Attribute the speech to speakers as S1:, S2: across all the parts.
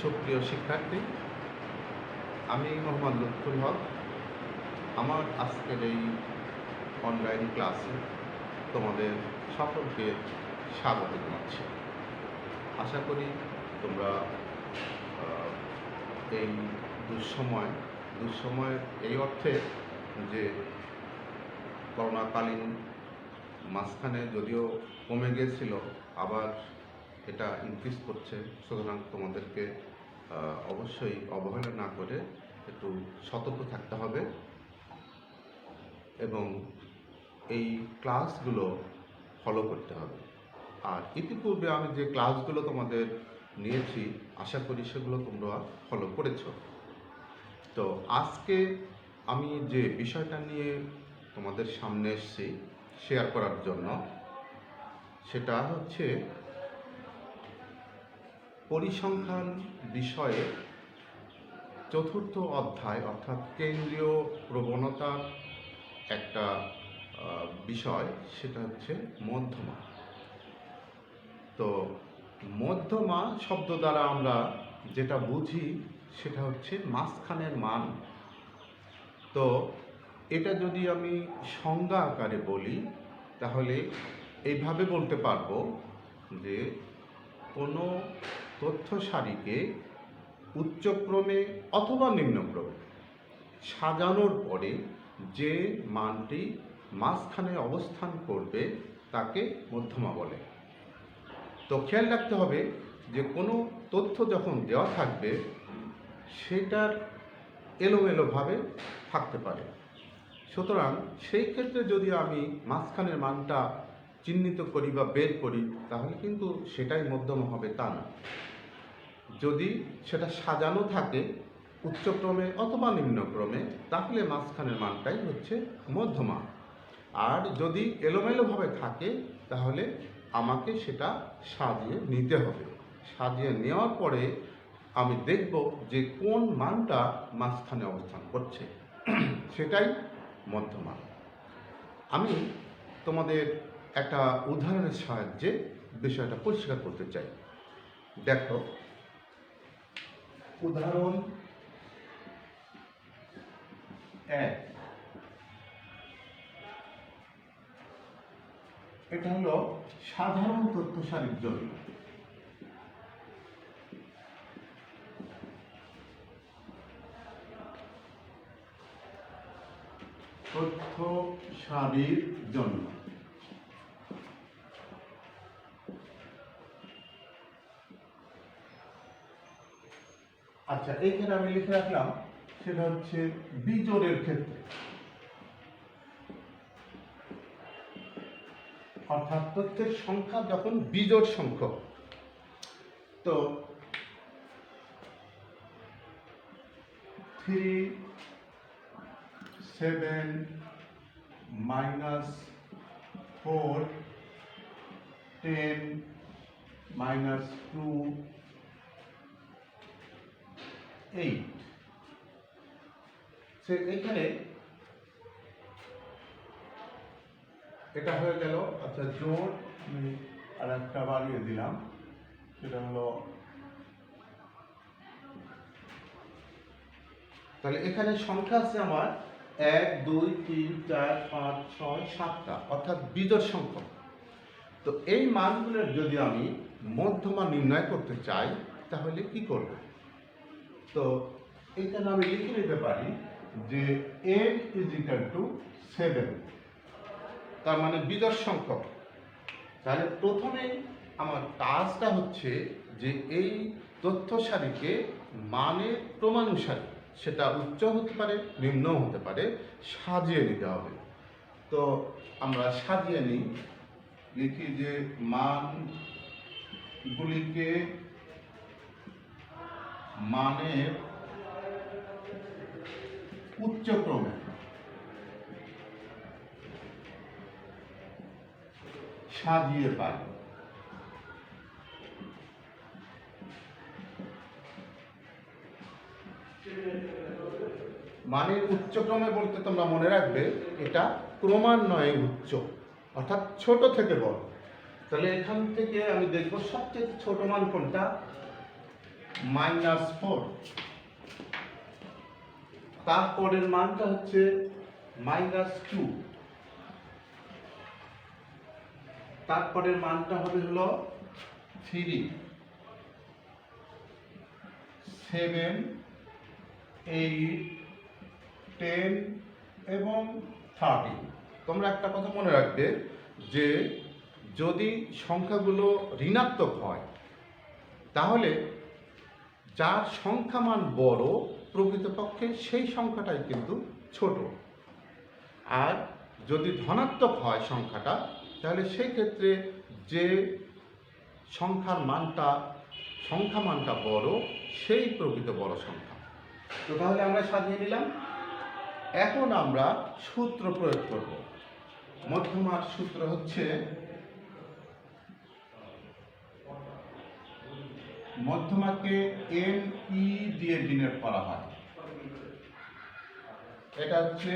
S1: সুপ্রিয় শিক্ষার্থী, আমি মোহাম্মদ লুৎফুল হক। আমার আজকের এই অনলাইন ক্লাসে তোমাদের সকলকে স্বাগত জানাচ্ছি। আশা করি তোমরা এই দুঃসময় এই অর্থে যে করোনাকালীন মাঝখানে যদিও কমে গিয়েছিল, আবার এটা ইনক্রিজ করছে, সুতরাং তোমাদেরকে অবশ্যই অবহেলা না করে একটু সতর্ক থাকতে হবে এবং এই ক্লাসগুলো ফলো করতে হবে। আর ইতিপূর্বে আমি যে ক্লাসগুলো তোমাদের নিয়েছি, আশা করি সেগুলো তোমরা ফলো করেছো। তো আজকে আমি যে বিষয়টা নিয়ে তোমাদের সামনে এসেছি শেয়ার করার জন্য, সেটা হচ্ছে পরিসংখ্যান বিষয়ে চতুর্থ অধ্যায়, অর্থাৎ কেন্দ্রীয় প্রবণতার একটা বিষয়, সেটা হচ্ছে মধ্যমা। তো মধ্যমা শব্দ দ্বারা আমরা যেটা বুঝি সেটা হচ্ছে মাঝখানের মান। তো এটা যদি আমি সংজ্ঞা আকারে বলি তাহলে এইভাবে বলতে পারবো যে কোনো তথ্য সারিকে উচ্চক্রমে অথবা নিম্নক্রমে সাজানোর পরে যে মানটি মাঝখানে অবস্থান করবে তাকে মধ্যমা বলে। তো খেয়াল রাখতে হবে যে কোনো তথ্য যখন দেওয়া থাকবে সেটার এলোমেলোভাবে থাকতে পারে। সুতরাং সেই ক্ষেত্রে যদি আমি মাঝখানের মানটা চিহ্নিত করি বা বের করি তাহলে কিন্তু সেটাই মধ্যমা হবে তা না। যদি সেটা সাজানো থাকে উচ্চক্রমে অথবা নিম্নক্রমে তাহলে মাঝখানের মানটাই হচ্ছে মধ্যমা। আর যদি এলোমেলোভাবে থাকে তাহলে আমাকে সেটা সাজিয়ে নিতে হবে। সাজিয়ে নেওয়ার পরে আমি দেখব যে কোন মানটা মাঝখানে অবস্থান করছে, সেটাই মধ্যমা। আমি তোমাদের একটা উদাহরণের সাহায্যে বিষয়টা পরিষ্কার করতে চাই। দেখো, উদাহরণ 1, এটা হলো সাধারণ তথ্য সারির জন্য। তথ্য সারির জন্য আচ্ছা, এইখানে আমি লিখে রাখলাম সেটা হচ্ছে বিজোড়ের ক্ষেত্রে, অর্থাৎ তথ্যের সংখ্যা যখন বিজোড় সংখ্যক। তো 3, 7, -4, 10, -2, 8। এখানে এটা হয়ে গেল। আচ্ছা, জোড় আমি আর একটা বাড়িয়ে দিলাম, সেটা হলো, তাহলে এখানে সংখ্যা আছে আমার 1, 2, 3, 4, 5, 6, 7টা, অর্থাৎ বিজোড় সংখ্যক। তো এই মানগুলোর যদি আমি মধ্যমা নির্ণয় করতে চাই তাহলে কি করব? তো এখানে আমি লিখে নিতে পারি যে n = 7, তার মানে বিজোড় সংখ্যক। তাহলে প্রথমে আমার কাজটা হচ্ছে যে এই তথ্য সারিকে মানের ক্রমানুসারে, সেটা উচ্চ হতে পারে নিম্নও হতে পারে, সাজিয়ে নিতে হবে। তো আমরা সাজিয়ে নিই, লিখি যে মানগুলিকে মানের উচ্চক্রমে সাজিয়ে পাই। মানের উচ্চক্রমে বলতে তোমরা মনে রাখবে এটা ক্রমান্বয়ে উচ্চ, অর্থাৎ ছোট থেকে বড়। তাহলে এখান থেকে আমি দেখব সবচেয়ে ছোট মান কোনটা, -4, তারপরের মানটা হচ্ছে -2, তারপরের মানটা হবে হলো 3, 7, 8, 10 এবং 13। তোমরা একটা কথা মনে রাখবে যে যদি সংখ্যাগুলো ঋণাত্মক হয় তাহলে যার সংখ্যা মান বড় প্রকৃতপক্ষে সেই সংখ্যাটাই কিন্তু ছোট, আর যদি ধনাত্মক হয় সংখ্যাটা তাহলে সেই ক্ষেত্রে যে সংখ্যা মানটা বড় সেই প্রকৃত বড় সংখ্যা। তো তাহলে আমরা সাজিয়ে নিলাম। এখন আমরা সূত্র প্রয়োগ করব। মধ্যমার সূত্র হচ্ছে মধ্যমাকে NE দিয়ে ডিনোট করা হয়। এটা হচ্ছে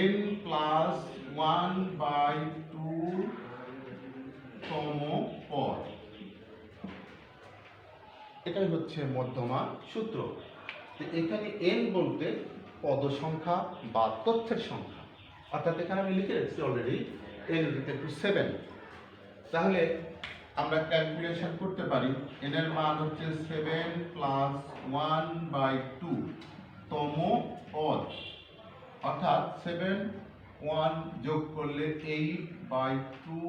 S1: n+1/2 তম পদ। এটাই হচ্ছে মধ্যমা সূত্র। এখানে n বলতে পদ সংখ্যা বা তথ্যের সংখ্যা, অর্থাৎ এখানে আমি লিখে রেখেছি অলরেডি n=7। তাহলে আমরা ক্যালকুলেশন করতে পারি n এর মান হচ্ছে 7 + 1/2 তম পদ, অর্থাৎ 7 1 যোগ করলে 8/2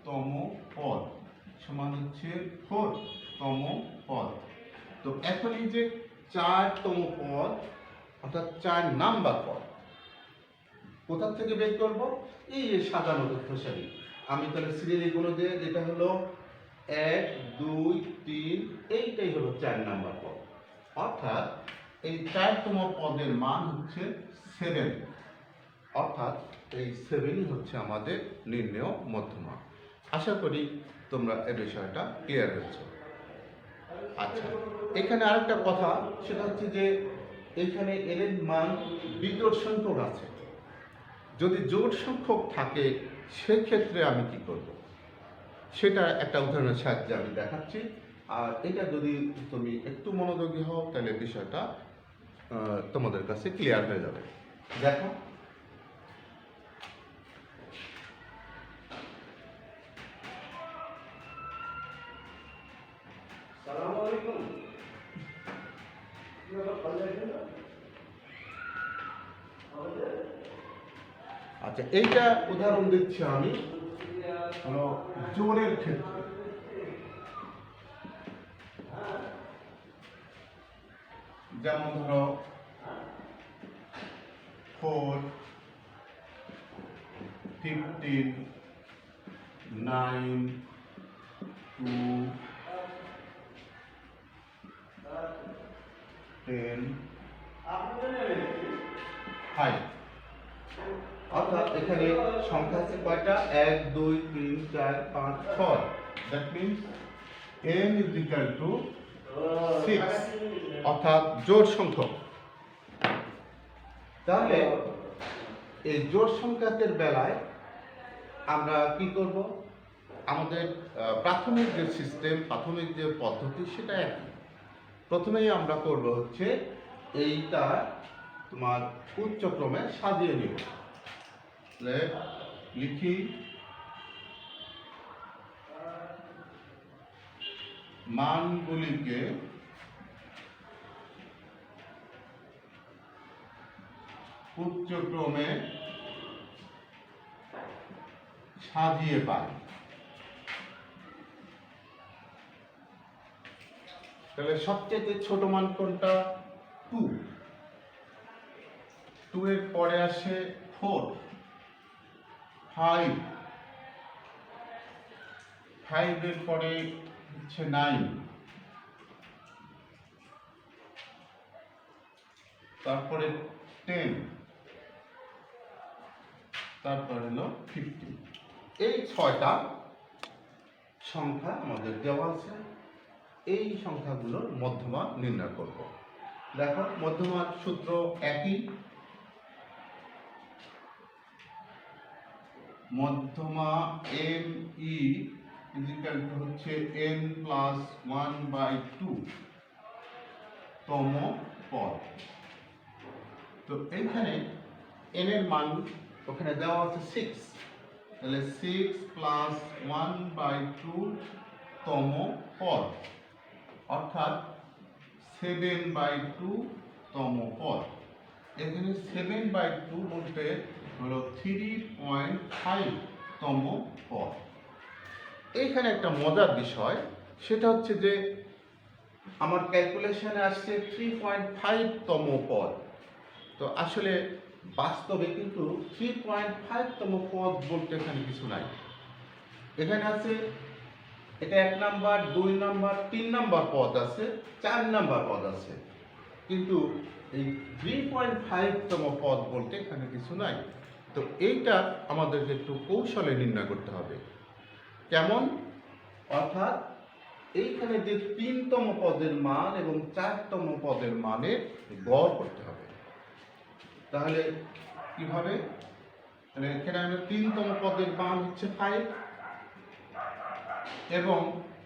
S1: তম পদ সমান হচ্ছে 4 তম পদ। তো এখন এই যে 4 তম পদ অর্থাৎ 4 নাম্বার পদ কোথা থেকে বের করব? এই যে সাজানো তথ্য সারি। আমি তাহলে সিরিয়ালি গুলো দিয়ে যেটা হলো 1 2 3, এইটাই হলো 4 নাম্বার পদ, অর্থাৎ এই 4 তম পদের মান হচ্ছে 7, অর্থাৎ এই 7ই হচ্ছে আমাদের নির্ণেয় মধ্যমা। আশা করি তোমরা এই বিষয়টা ক্লিয়ার হয়েছে। আচ্ছা, এখানে আরেকটা কথা, সেটা হচ্ছে যে এখানে n এর মান বিজোড় সংখ্যক আছে। যদি জোড় সংখ্যক থাকে সেক্ষেত্রে আমি কি করব সেটা একটা উদাহরণের সাহায্যে আমি দেখাচ্ছি। আর এটা যদি তুমি একটু মনোযোগী হও তাহলে বিষয়টা তোমাদের কাছে ক্লিয়ার হয়ে যাবে। দেখো, আচ্ছা, এইটা উদাহরণ দিচ্ছি আমি হলো জোড়ের ক্ষেত্রে। যেমন ধরো 4, 15, 9, 2, 10, 5। অর্থাৎ এখানে সংখ্যা আছে কয়টা? 1 2 3 4 5 6। দ্যাট মিন্স n = 6, অর্থাৎ জোড় সংখ্যক। তাহলে এই জোড় সংখ্যকের বেলায় আমরা কি করব? আমাদের প্রাথমিক যে সিস্টেম, প্রাথমিক যে পদ্ধতি সেটা একই। প্রথমেই আমরা করব হচ্ছে এইটা তোমার উচ্চক্রমে সাজিয়ে নিব। লিখি মানগুলিকে উচ্চক্রমে সাজিয়ে পাই। তাহলে সবচেয়ে ছোট মান কোনটা? 2। 2 এর পরে আসে 4, 5, 5 এর পরে হচ্ছে 9, তারপরে 10, তারপরে হলো 15। এই 6টা সংখ্যা আমাদের দেওয়া আছে। এই সংখ্যাগুলোর মধ্যমা নির্ণয় করব। দেখো, মধ্যমার সূত্র একই। মধ্যমা NE = হচ্ছে n+1/2 তম পদ। তো এইখানে n এর মান ওখানে দেওয়া আছে 6, তাহলে 6 প্লাস 1/2 তম পদ, অর্থাৎ 7/2 তম পদ। এখানে 7/2 বলতে হলো 3.5 তম পদ। এইখানে একটা মজার বিষয়, সেটা হচ্ছে যে আমার ক্যালকুলেশনে আসছে 3.5 তম পদ। তো আসলে বাস্তবে কিন্তু 3.5 তম পদ বলতে এখানে কিছু নাই। এখানে আছে এটা 1 নাম্বার, 2 নাম্বার, 3 নাম্বার পদ আছে, 4 নাম্বার পদ আছে, কিন্তু এই 3.5 তম পদ বলতে এখানে কিছু নাই। তো এইটা আমাদেরকে একটু কৌশলে নির্ণয় করতে হবে। কেমন? অর্থাৎ এইখানে যে 3তম পদের মান এবং 4তম পদের মানের গড় করতে হবে। তাহলে কিভাবে? তাহলে এখানে আমরা 3তম পদের মান হচ্ছে 5 এবং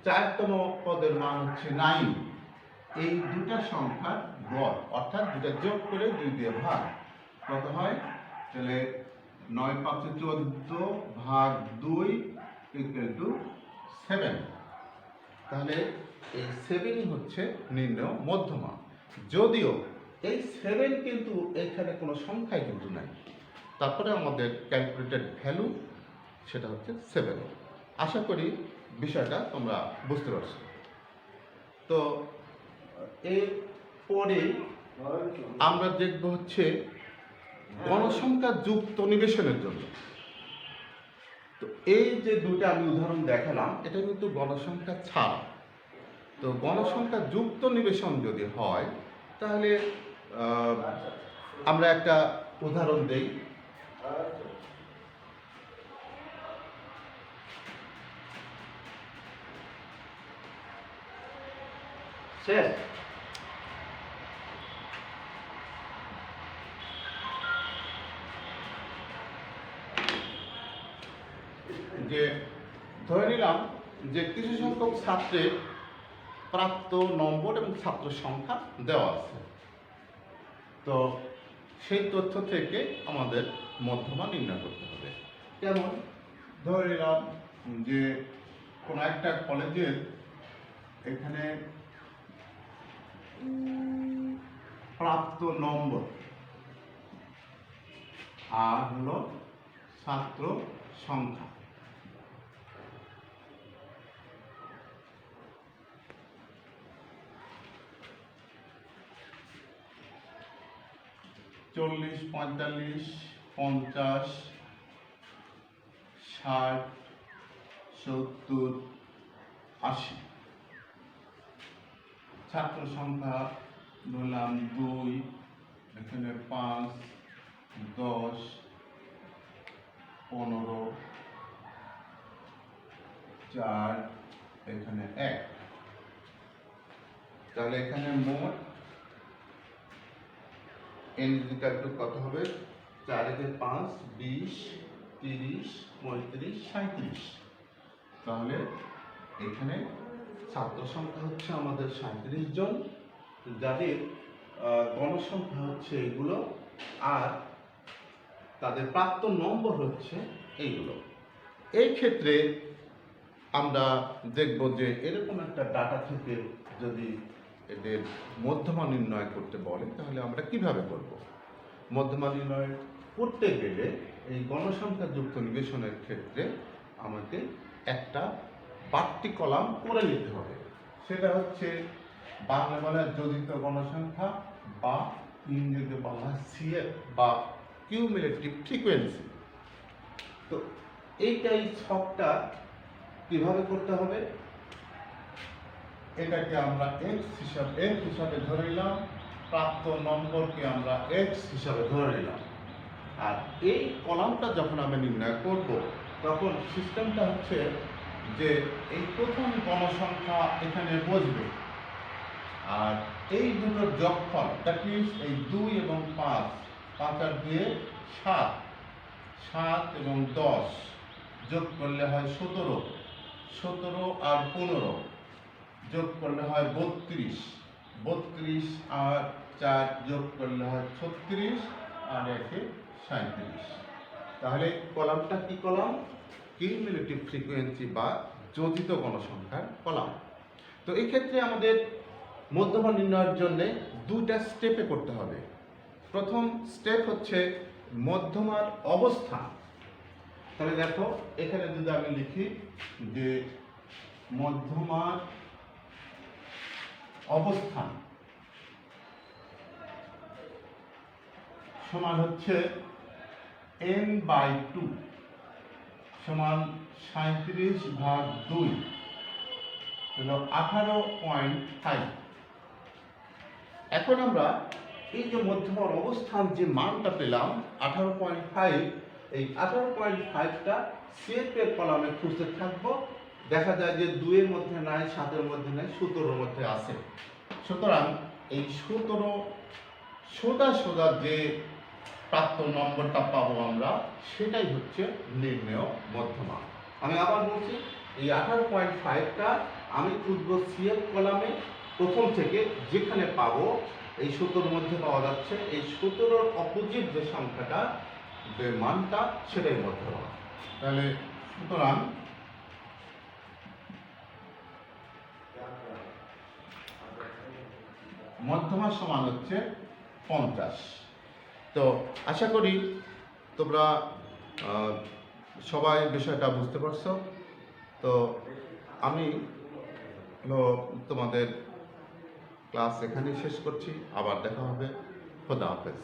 S1: 4তম পদের মান হচ্ছে 9। এই দুটা সংখ্যার গড়, অর্থাৎ দুটা যোগ করে 2 দিয়ে ভাগ, কত হয়? তাহলে 9 5 14 ভাগ 2 = 7। তাহলে এই 7ই হচ্ছে নির্ণয় মধ্যমা। যদিও এই 7 কিন্তু এখানে কোনো সংখ্যাই কিন্তু নাই, তারপরে আমাদের ক্যালকুলেটেড ভ্যালু সেটা হচ্ছে 7। আশা করি বিষয়টা তোমরা বুঝতে পারছো। তো এরপরে আমরা দেখব হচ্ছে গণসংখ্যা যুক্ত নিবেশনের জন্য। তো এই যে দুটা আমি উদাহরণ দেখালাম, এটা কিন্তু গণসংখ্যা ছাড়া। তো গণসংখ্যা যুক্ত নিবেশন যদি হয়, তাহলে আমরা একটা উদাহরণ দেই। শেষ। যে ধরে নিলাম যে কিছু সংখ্যক ছাত্রের প্রাপ্ত নম্বর এবং ছাত্র সংখ্যা দেওয়া আছে। তো সেই তথ্য থেকে আমাদের মধ্যমা নির্ণয় করতে হবে। যেমন ধরে নিলাম যে কোনো একটা কলেজের এখানে প্রাপ্ত নম্বর আর হলো ছাত্র সংখ্যা। চল্লিশ, 45, 50, 60, 70, 80। ছাত্র সংখ্যা ধরলাম 2, এখানে 5, 10, 15, 4, এখানে 1। তাহলে এখানে মোট n কত হবে? 4 × 5 = 20, 30, 35, 37। তাহলে এখানে ছাত্র সংখ্যা হচ্ছে আমাদের 37 জন, যাদের গণসংখ্যা হচ্ছে এগুলো, আর তাদের প্রাপ্ত নম্বর হচ্ছে এইগুলো। এই ক্ষেত্রে আমরা দেখব যে এরকম একটা ডাটা থেকে যদি এদের মধ্যমা নির্ণয় করতে বলে, তাহলে আমরা কিভাবে করব? মধ্যমা নির্ণয় করতে গেলে এই গণসংখ্যা যুক্ত নিবেশনের ক্ষেত্রে আমাকে একটা বাড়তি কলাম করে নিতে হবে। সেটা হচ্ছে বাংলা বলা যোজিত গণসংখ্যা, বা ইংরেজিতে বলা সিএফ বা কিউমুলেটিভ ফ্রিকোয়েন্সি। তো এইটাই ছকটা কিভাবে করতে হবে? এটাকে আমরা x হিসাবে ধরে নিলাম, প্রাপ্ত নম্বরকে আমরা x হিসাবে ধরে নিলাম। আর এই কলামটা যখন আমি নির্ণয় করব, তখন সিস্টেমটা হচ্ছে যে এই প্রথম গণসংখ্যা এখানে বসবে, আর এই দুটোর যোগফল, দ্যাট মিনস এই 2 এবং 5, 5 আর 2 7, 7 এবং 10 যোগ করলে হয় 17, 17 আর 15 যোগ করলে হয় 32, 32 আর 4 যোগ করলে হয় 36 আর 1 37। তাহলে কলামটা কি কলাম? কিউমুলেটিভ ফ্রিকোয়েন্সি বা যোজিত গণসংখ্যার কলাম। তো এই ক্ষেত্রে আমাদের মধ্যমা নির্ণয়ের জন্য দুইটা স্টেপে করতে হবে। প্রথম স্টেপ হচ্ছে মধ্যমার অবস্থান। তাহলে দেখো এখানে যদি আমি লিখি যে মধ্যমার অবস্থান সমান হচ্ছে n/2 সমান 37/2 হলো 18.5। এখন আমরা এই যে মধ্যমার অবস্থান যে মানটা পেলাম 18.5, এই 18.5টা সেটের কলামে খুঁজতে থাকবো। দেখা যায় যে 2 এর মধ্যে নাই, 7 এর মধ্যে নাই, 17 এর মধ্যে আছে। সুতরাং এই 17 সোজা সোজা যে প্রাপ্ত নম্বরটা পাবো আমরা, সেটাই হচ্ছে নির্ণেয় মধ্যমা। আমি আবার বলছি, এই 18.5টা আমি খুঁজবো সিএফ কলামে প্রথম থেকে, যেখানে পাবো এই 17 মধ্যে পাওয়া যাচ্ছে, এই 17-র অপোজিট যে সংখ্যাটা, যে মানটা, সেটাই মধ্যমা। তাহলে সুতরাং মধ্যমা সমান হচ্ছে 50। তো আশা করি তোমরা সবাই বিষয়টা বুঝতে পারছো। তো আমি তোমাদের ক্লাস এখানেই শেষ করছি। আবার দেখা হবে। খোদা হাফেজ।